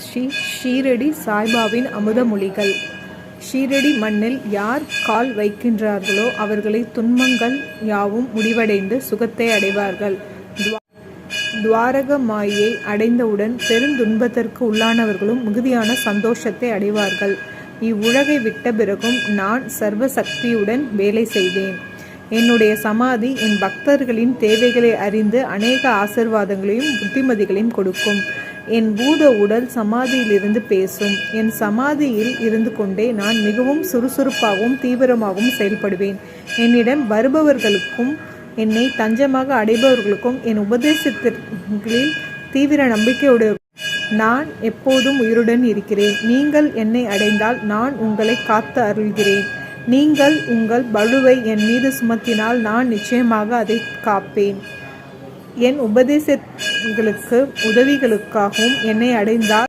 ஸ்ரீ ஷீரடி சாய்பாவின் அமுதமொழிகள். ஷீரடி மண்ணில் யார் கால் வைக்கின்றார்களோ அவர்களை துன்பங்கள் யாவும் முடிவடைந்து சுகத்தை அடைவார்கள். துவாரக மாயை அடைந்தவுடன் பெருந்துன்பத்திற்கு உள்ளானவர்களும் மிகுதியான சந்தோஷத்தை அடைவார்கள். இவ்வுலகை விட்ட பிறகும் நான் சர்வ சக்தியுடன் வேலை செய்வேன். என்னுடைய சமாதி என் பக்தர்களின் தேவைகளை அறிந்து அநேக ஆசீர்வாதங்களையும் புத்திமதிகளையும் கொடுக்கும். என் பூத உடல் சமாதியிலிருந்து பேசும். என் சமாதியில் இருந்து கொண்டே நான் மிகவும் சுறுசுறுப்பாகவும் தீவிரமாகவும் செயல்படுவேன். என்னிடம் வருபவர்களுக்கும் என்னை தஞ்சமாக அடைபவர்களுக்கும் என் உபதேசங்களில் தீவிர நம்பிக்கையுடைய நான் எப்போதும் உயிருடன் இருக்கிறேன். நீங்கள் என்னை அடைந்தால் நான் உங்களை காத்து அருள்கிறேன். நீங்கள் உங்கள் பளுவை என் மீது சுமத்தினால் நான் நிச்சயமாக அதை காப்பேன். என் உபதேசங்களுக்கு உதவிகளுக்காகவும் என்னை அடைந்தால்